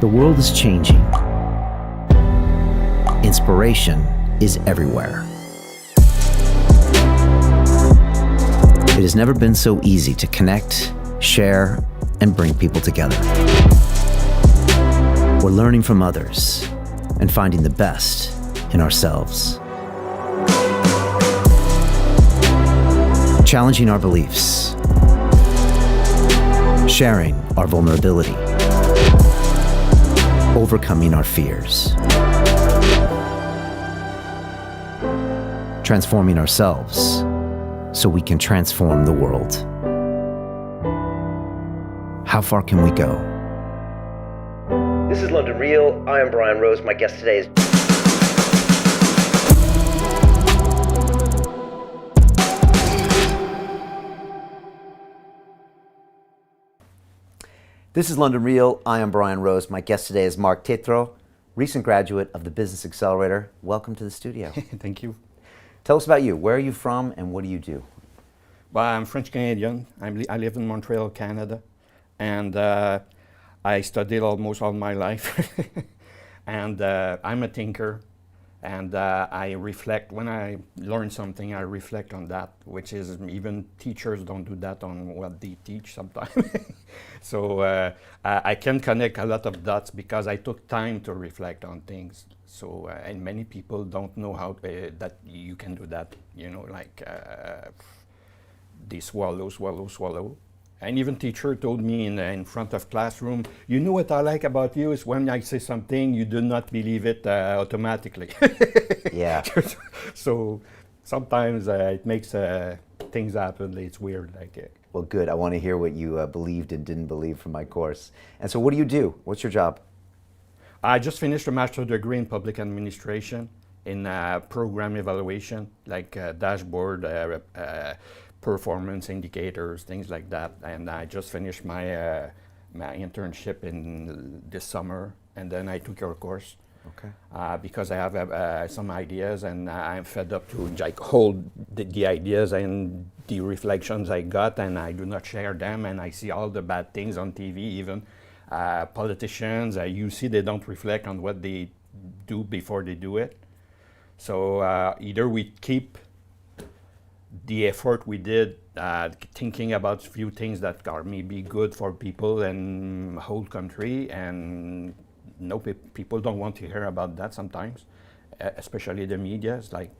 The world is changing. Inspiration is everywhere. It has never been so easy to connect, share, and bring people together. We're learning from others and finding the best in ourselves. Challenging our beliefs. Sharing our vulnerability. Overcoming our fears. Transforming ourselves so we can transform the world. How far can we go? This is London Real. I am Brian Rose. My guest today is... This is London Real. I am Brian Rose. My guest today is MARC TETREAULT, recent graduate of the Business Accelerator. Welcome to the studio. Thank you. Tell us about you. Where are you from and what do you do? Well, I'm French-Canadian. I live in Montreal, Canada. And I studied almost all my life. And I'm a thinker. And I reflect. When I learn something, I reflect on that, which is even teachers don't do that on what they teach sometimes. So I can connect a lot of dots because I took time to reflect on things. So, and many people don't know how that you can do that, you know, like they swallow. And even teacher told me in front of classroom, you know what I like about you is when I say something, you do not believe it automatically. Yeah. So sometimes it makes things happen. It's weird. Well, good. I want to hear what you believed and didn't believe from my course. And so what do you do? What's your job? I just finished a master's degree in public administration in program evaluation, like dashboard, performance indicators, things like that. And I just finished my my internship in this summer, and then I took your course. Okay. Because I have some ideas, and I'm fed up to like hold the ideas and the reflections I got, and I do not share them, and I see all the bad things on TV. Even politicians, you see they don't reflect on what they do before they do it. So either we keep the effort we did thinking about few things that are maybe good for people and whole country, and no people don't want to hear about that sometimes, especially the media. It's like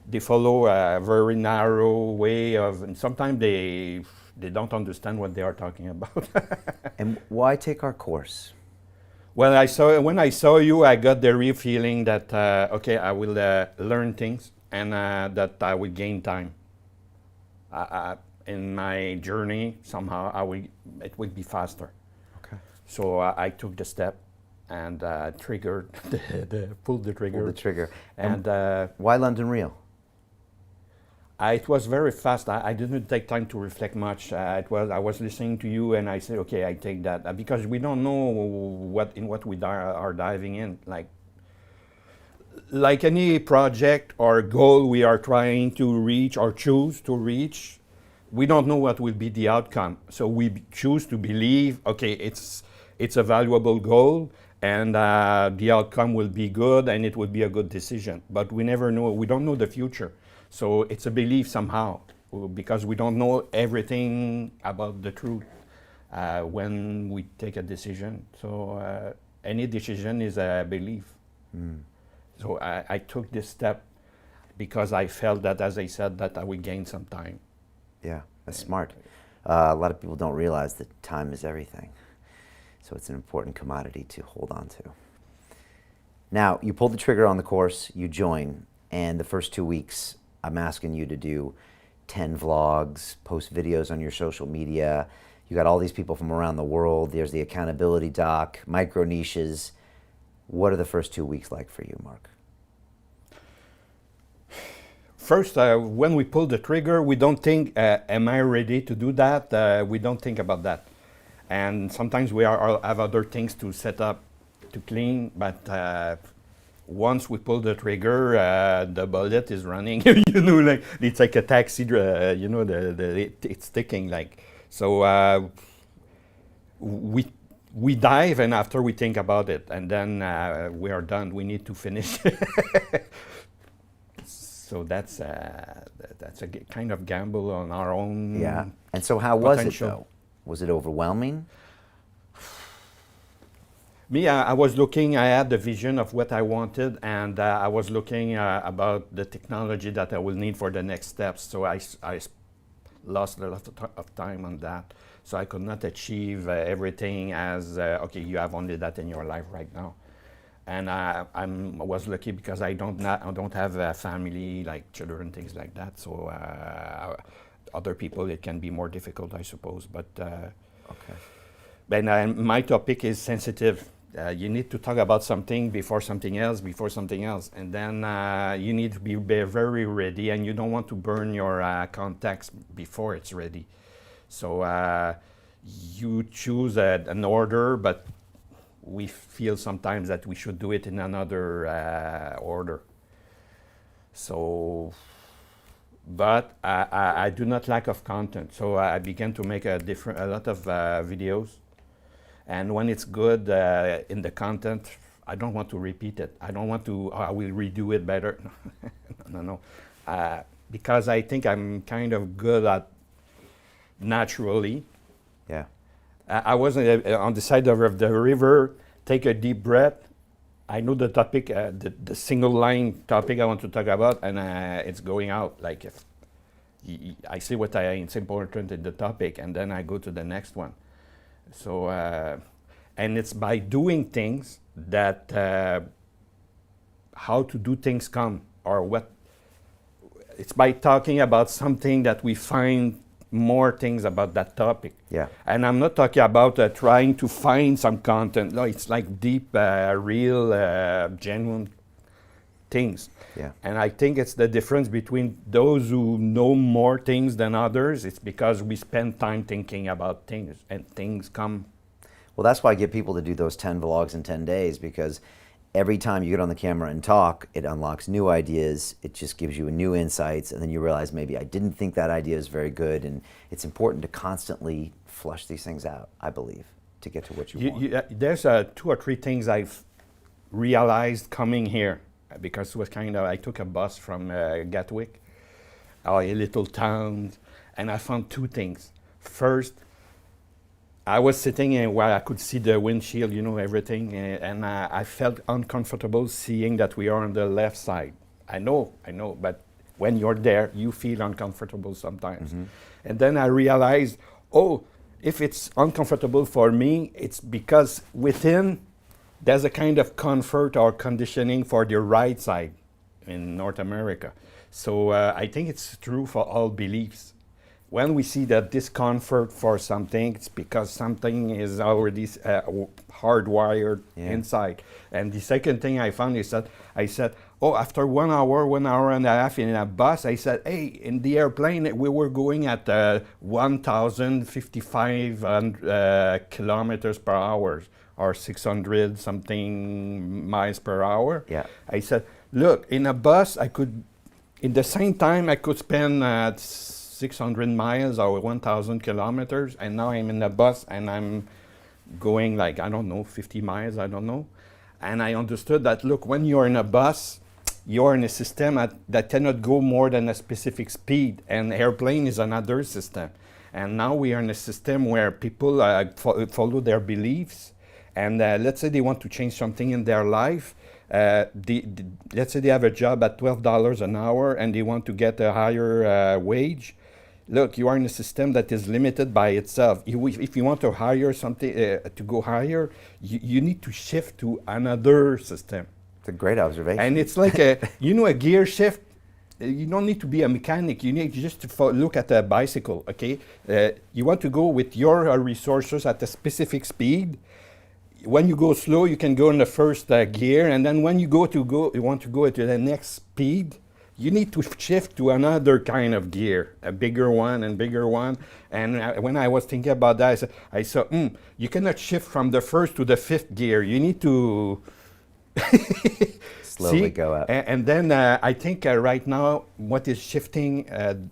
they follow a very narrow way of, and sometimes they don't understand what they are talking about. And why take our course? Well, when I saw you, I got the real feeling that okay, I will learn things, and that I will gain time in my journey. Somehow, it will be faster. Okay. So I took the step and triggered, pulled the trigger. Pulled the trigger. And why London Real? It was very fast. I didn't take time to reflect much. I was listening to you, and I said, okay, I take that because we don't know what we are diving in. Like any project or goal we are trying to reach or choose to reach, we don't know what will be the outcome. So we choose to believe, okay, it's a valuable goal, and the outcome will be good, and it will be a good decision. But we never know. We don't know the future. So it's a belief somehow, because we don't know everything about the truth when we take a decision. So any decision is a belief. Mm. So I took this step because I felt that, as I said, that I would gain some time. Yeah, that's smart. A lot of people don't realize that time is everything. So it's an important commodity to hold on to. Now, you pulled the trigger on the course, you join, and the first 2 weeks, I'm asking you to do 10 vlogs, post videos on your social media. You got all these people from around the world. There's the accountability doc, micro niches. What are the first 2 weeks like for you, MARC? First, when we pull the trigger, we don't think, am I ready to do that? We don't think about that. And sometimes we have other things to set up, to clean, but once we pull the trigger, the bullet is running. You know, like it's like a taxi. You know, it's ticking. Like so, we we dive, and after we think about it, and then we are done. We need to finish. So that's a kind of gamble on our own. Yeah. And so how was it potential. though? Was it overwhelming? Me, I was looking, I had the vision of what I wanted, and I was looking about the technology that I will need for the next steps. So I lost a lot of time on that. So I could not achieve everything as, okay, you have only that in your life right now. And I was lucky because I don't have a family, like children, things like that. So other people, it can be more difficult, I suppose. But Okay. and my topic is sensitive. You need to talk about something before something else, and then you need to be very ready, and you don't want to burn your contacts before it's ready. So you choose an order, but we feel sometimes that we should do it in another order. So, but I do not lack of content, so I began to make a lot of videos. And when it's good in the content, I don't want to repeat it. I don't want to, I will redo it better. No. Because I think I'm kind of good at naturally. Yeah. I was on the side of the river, take a deep breath. I know the topic, the single line topic I want to talk about, and it's going out. Like if I see what it's important in the topic, and then I go to the next one. So, and it's by doing things that how to do things come, or what. It's by talking about something that we find more things about that topic. Yeah. And I'm not talking about trying to find some content. No, it's like deep, real, genuine things. Yeah. And I think it's the difference between those who know more things than others. It's because we spend time thinking about things, and things come. Well, that's why I get people to do those 10 vlogs in 10 days, because every time you get on the camera and talk, it unlocks new ideas. It just gives you new insights, and then you realize maybe I didn't think that idea is very good. And it's important to constantly flush these things out, I believe, to get to what you want. There's 2 or 3 things I've realized coming here, because it was I took a bus from Gatwick, a little town, and I found 2 things. First, I was sitting where I could see the windshield, everything, and I felt uncomfortable seeing that we are on the left side. I know, but when you're there, you feel uncomfortable sometimes. Mm-hmm. And then I realized, if it's uncomfortable for me, it's because within there's a kind of comfort or conditioning for the right side in North America. So I think it's true for all beliefs. When we see that discomfort for something, it's because something is already hardwired inside. And the second thing I found is that I said, after 1 hour and a half in a bus, I said, hey, in the airplane, we were going at 1,055 kilometers per hour, or 600 something miles per hour. Yeah. I said, look, in a bus, in the same time, I could spend 600 miles or 1,000 kilometers, and now I'm in a bus and I'm going 50 miles, I don't know. And I understood that, look, when you're in a bus, you're in a system that cannot go more than a specific speed, and airplane is another system. And now we are in a system where people follow their beliefs, and let's say they want to change something in their life. Let's say they have a job at $12 an hour and they want to get a higher wage. Look, you are in a system that is limited by itself. If you want to hire something, to go higher, you need to shift to another system. It's a great observation. And it's like a gear shift. You don't need to be a mechanic. You need just to look at a bicycle, okay? You want to go with your resources at a specific speed. When you go slow, you can go in the first gear, and then when you want to go to the next speed, you need to shift to another kind of gear, a bigger one and bigger one. And when I was thinking about that, I said, you cannot shift from the first to the 5th gear. You need to slowly go up. And then I think right now, what is shifting,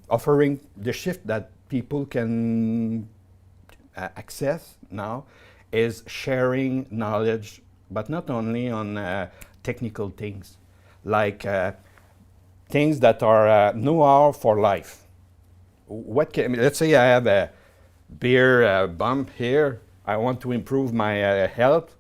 offering the shift that people can access now, is sharing knowledge, but not only on technical things, like things that are know-how for life. Let's say I have a beer bump here. I want to improve my health.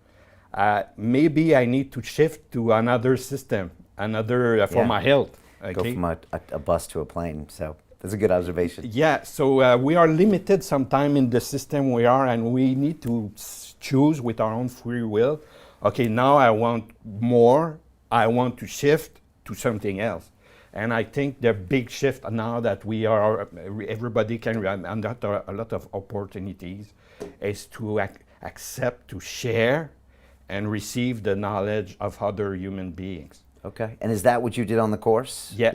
Maybe I need to shift to another system, for my health. Okay? Go from a bus to a plane. So that's a good observation. Yeah, so we are limited sometime in the system we are, and we need to choose with our own free will. Okay, now I want more. I want to shift to something else. And I think the big shift now that we are, everybody can, and that are a lot of opportunities, is to accept, to share, and receive the knowledge of other human beings. Okay. And is that what you did on the course? Yeah.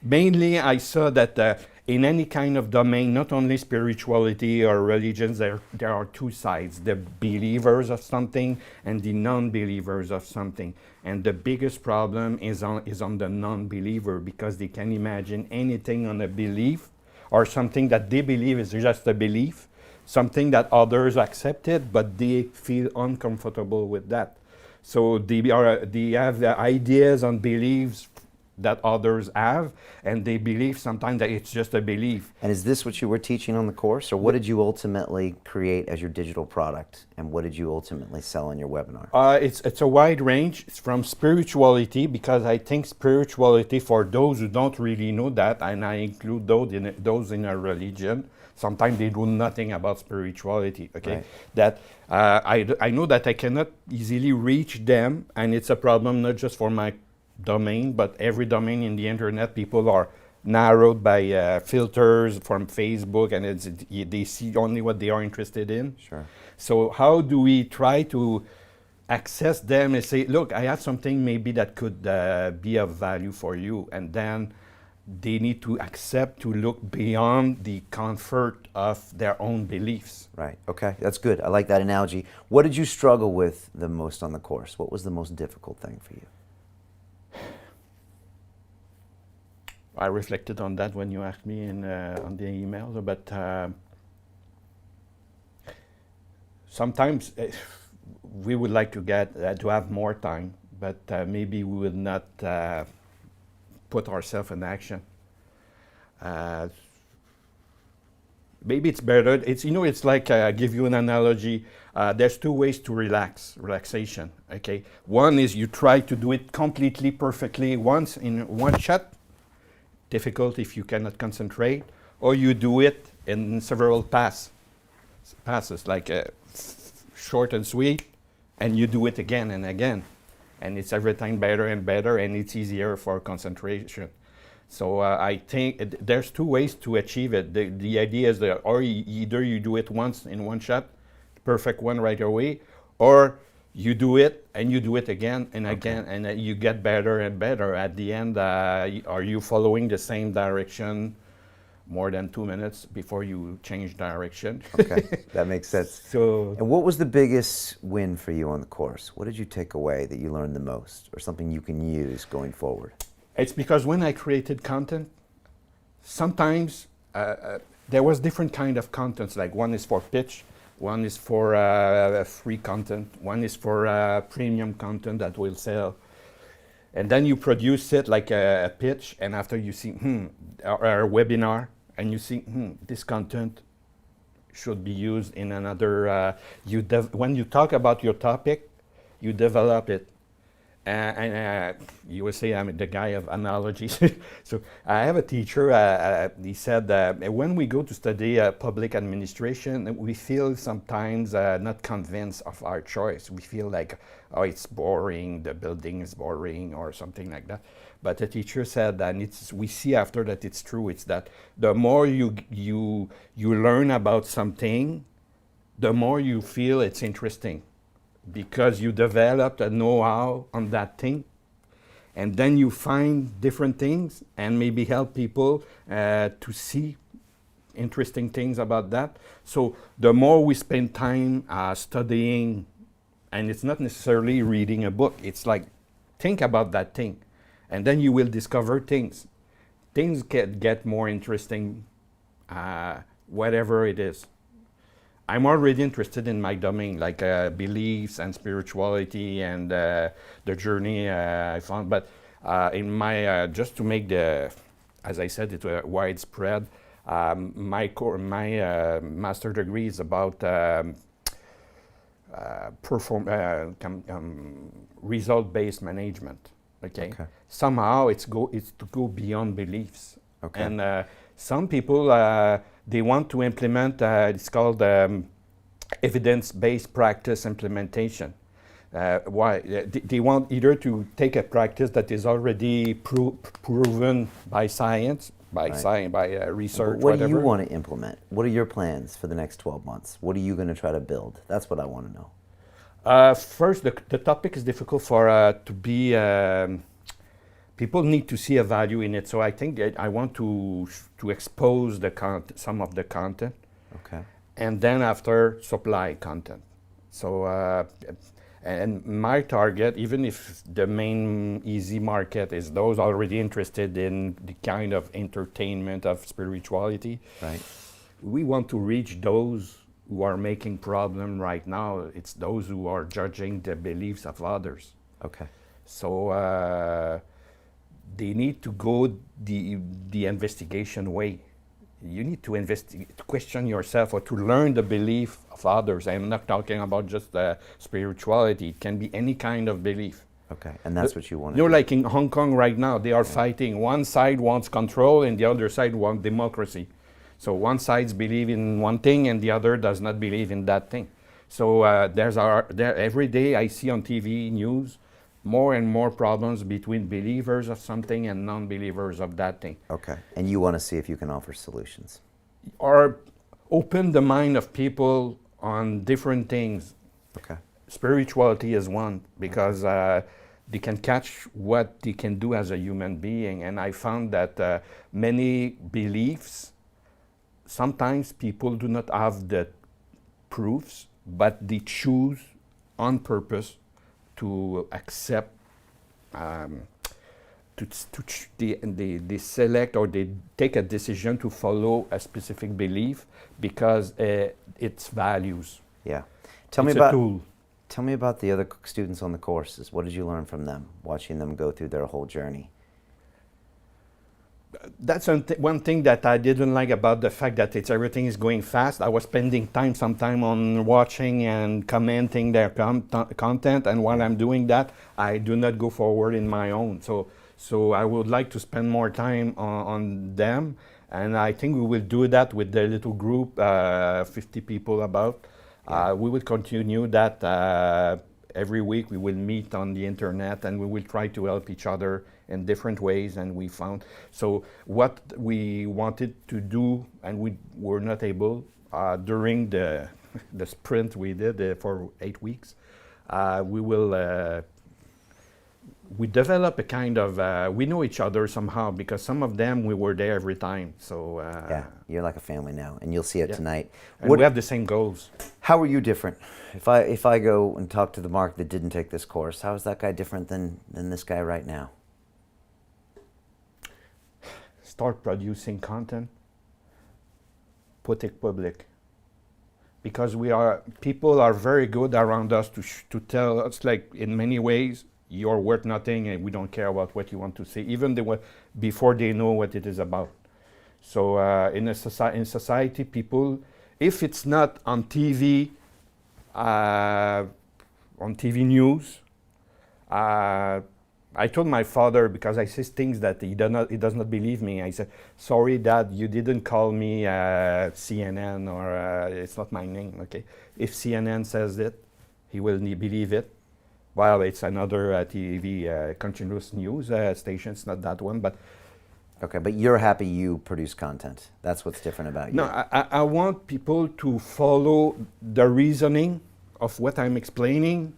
Mainly, I saw that in any kind of domain, not only spirituality or religions, there are two sides: the believers of something and the non-believers of something. And the biggest problem is on the non-believer, because they can imagine anything on a belief, or something that they believe is just a belief, something that others accepted, but they feel uncomfortable with that. So they have the ideas and beliefs that others have, and they believe sometimes that it's just a belief. And is this what you were teaching on the course, or what did you ultimately create as your digital product, and what did you ultimately sell in your webinar? It's a wide range. It's from spirituality, because I think spirituality, for those who don't really know that, and I include those in a religion, sometimes they do nothing about spirituality, okay? Right. That I know that I cannot easily reach them, and it's a problem not just for my domain, but every domain in the internet. People are narrowed by filters from Facebook, and they see only what they are interested in. Sure. So how do we try to access them and say, look, I have something maybe that could be of value for you, and then they need to accept to look beyond the comfort of their own beliefs. Right. Okay. That's good. I like that analogy. What did you struggle with the most on the course? What was the most difficult thing for you? I reflected on that when you asked me on the email, but sometimes we would like to get to have more time, but maybe we would not put ourselves in action. Maybe it's better. It's like I give you an analogy. There's two ways to relaxation. Okay, one is you try to do it completely perfectly once in one shot. Difficult if you cannot concentrate, or you do it in several passes, like short and sweet, and you do it again and again, and it's every time better and better, and it's easier for concentration. So I think there's two ways to achieve it. The idea is that either you do it once in one shot, perfect one right away, or you do it and you do it again and again, and you get better and better. At the end, are you following the same direction more than 2 minutes before you change direction? Okay, that makes sense. So, and what was the biggest win for you on the course? What did you take away that you learned the most, or something you can use going forward? It's because when I created content, sometimes there was different kind of contents. Like one is for pitch, one is for free content, one is for premium content that will sell. And then you produce it like a pitch, and after you see, or a webinar, and you see, this content should be used in another, when you talk about your topic, you develop it. And you will say I'm the guy of analogies. So I have a teacher, he said when we go to study public administration, we feel sometimes not convinced of our choice. We feel like, oh, it's boring, the building is boring, or something like that. But the teacher said, and we see after that it's true, it's that the more you learn about something, the more you feel it's interesting. Because you developed a know-how on that thing, and then you find different things and maybe help people to see interesting things about that. So the more we spend time studying, and it's not necessarily reading a book, it's like think about that thing, and then you will discover things. Things get more interesting, whatever it is. I'm already interested in my domain, like beliefs and spirituality and the journey I found. But in my just to make the, as I said, it widespread. My master degree is about result-based management. Okay. Somehow it's to go beyond beliefs. Okay. And some people they want to implement. It's called evidence-based practice implementation. Why? They want either to take a practice that is already proven by science, by research, what whatever. do you want to implement? What are your plans for the next 12 months? What are you going to try to build? That's what I want to know. First, the topic is difficult for to be. People need to see a value in it, so I think that I want to expose some of the content, Okay. and then after supply content. So and my target, even if the main easy market is those already interested in the kind of entertainment of spirituality, Right. we want to reach those who are making problem right now. It's those who are judging the beliefs of others. Okay. So they need to go the investigation way. You need to to question yourself or to learn the belief of others. I'm not talking about just spirituality. It can be any kind of belief. Okay. And that's what you want to You know, do. like in Hong Kong right now, they are fighting. One side wants control and the other side wants democracy. So one side believes in one thing and the other does not believe in that thing. So every day I see on TV news more and more problems between believers of something and non-believers of that thing. Okay. And you want to see if you can offer solutions. Or open the mind of people on different things. Okay. Spirituality is one, because they can catch what they can do as a human being. And I found that many beliefs, sometimes people do not have the proofs, but they choose on purpose to accept, they select or they take a decision to follow a specific belief because it's values. Yeah. It's a tool. Tell me about the other students on the courses. What did you learn from them, watching them go through their whole journey? That's one thing that I didn't like about the fact that everything is going fast. I was spending some time on watching and commenting their content, and while I'm doing that, I do not go forward in my own. So I would like to spend more time on them, and I think we will do that with the little group, 50 people about. We will continue that every week. We will meet on the internet and we will try to help each other in different ways. And we found, so what we wanted to do and we were not able during the sprint we did for 8 weeks, we develop a kind of, we know each other somehow because some of them we were there every time. So yeah, you're like a family now, and you'll see it tonight. And we have the same goals. How are you different? If I go and talk to the Mark that didn't take this course, how is that guy different than this guy right now? Start producing content, put it public. Because people are very good around us to tell us, like, in many ways, you're worth nothing and we don't care about what you want to say, even before they know what it is about. So in society, people, if it's not on TV, news, I told my father, because I say things that he does not believe me. I said, sorry, Dad, you didn't call me CNN, or it's not my name, okay? If CNN says it, he will believe it. Well, it's another TV continuous news station. It's not that one, but okay. But you're happy you produce content. That's what's different about you. No, I want people to follow the reasoning of what I'm explaining,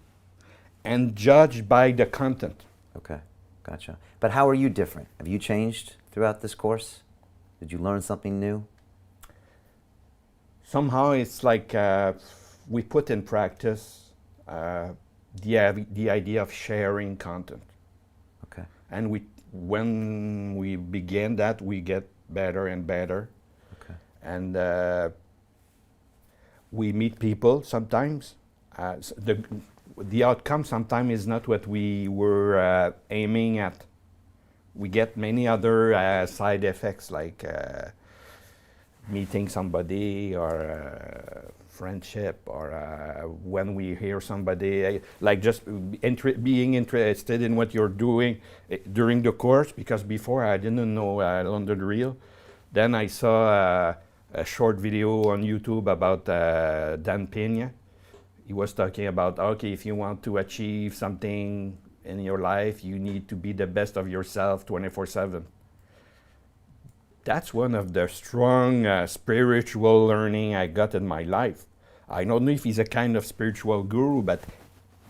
and judge by the content. Okay, gotcha. But how are you different? Have you changed throughout this course? Did you learn something new? Somehow, it's like we put in practice the idea of sharing content. Okay. And when we begin that, we get better and better. Okay. And we meet people sometimes. The outcome sometimes is not what we were aiming at. We get many other side effects like meeting somebody or friendship or when we hear somebody like just being interested in what you're doing during the course, because before I didn't know London Real. Then I saw a short video on YouTube about Dan Pena. He was talking about, okay, if you want to achieve something in your life, you need to be the best of yourself 24/7. That's one of the strong spiritual learning I got in my life. I don't know if he's a kind of spiritual guru, but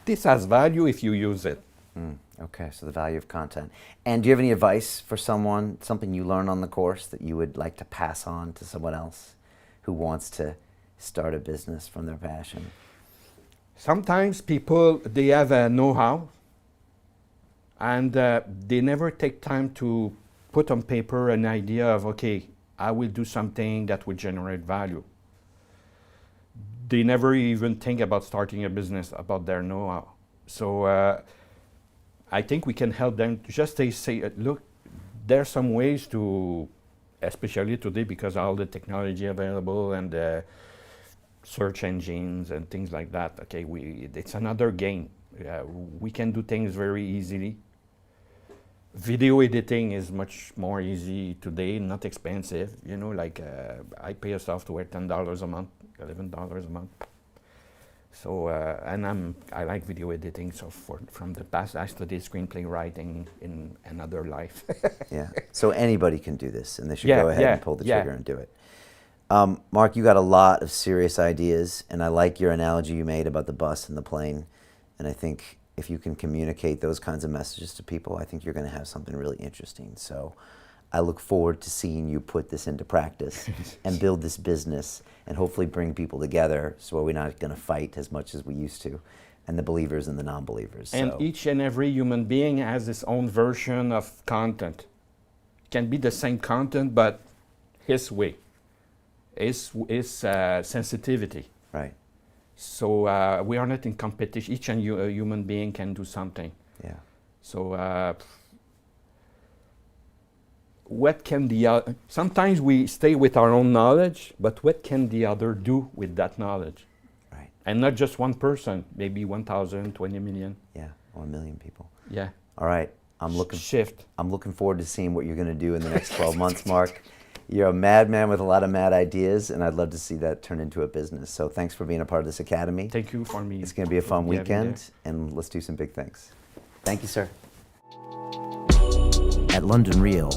this has value if you use it. Okay, so the value of content. And do you have any advice for someone, something you learned on the course that you would like to pass on to someone else who wants to start a business from their passion? Sometimes people, they have a know-how, and they never take time to put on paper an idea of, okay, I will do something that will generate value. They never even think about starting a business, about their know-how. So I think we can help them to just say, look, there are some ways to, especially today because of all the technology available and search engines and things like that. Okay, it's another game. We can do things very easily. Video editing is much more easy today, not expensive. You know, like I pay a software $10 a month, $11 a month. So and I like video editing. So from the past, I studied screenplay writing in another life. Yeah. So anybody can do this, and they should go ahead and pull the trigger and do it. Mark, you got a lot of serious ideas, and I like your analogy you made about the bus and the plane. And I think if you can communicate those kinds of messages to people, I think you're going to have something really interesting. So I look forward to seeing you put this into practice and build this business and hopefully bring people together so we're not going to fight as much as we used to, and the believers and the non-believers. And so each and every human being has his own version of content. It can be the same content, but his way, his sensitivity. Right. So we are not in competition. Each and human being can do something. Yeah. So what can the sometimes we stay with our own knowledge, but what can the other do with that knowledge? Right. And not just one person, maybe 1,000, 20 million. Yeah, or 1 million people. Yeah. All right. I'm looking forward to seeing what you're going to do in the next 12 months, Mark. You're a madman with a lot of mad ideas, and I'd love to see that turn into a business. So thanks for being a part of this academy. Thank you for me. It's going to be a fun weekend, and let's do some big things. Thank you, sir. At London Real,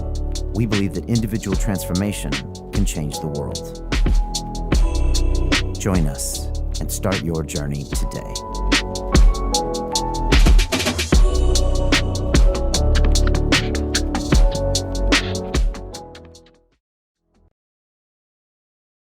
we believe that individual transformation can change the world. Join us and start your journey today.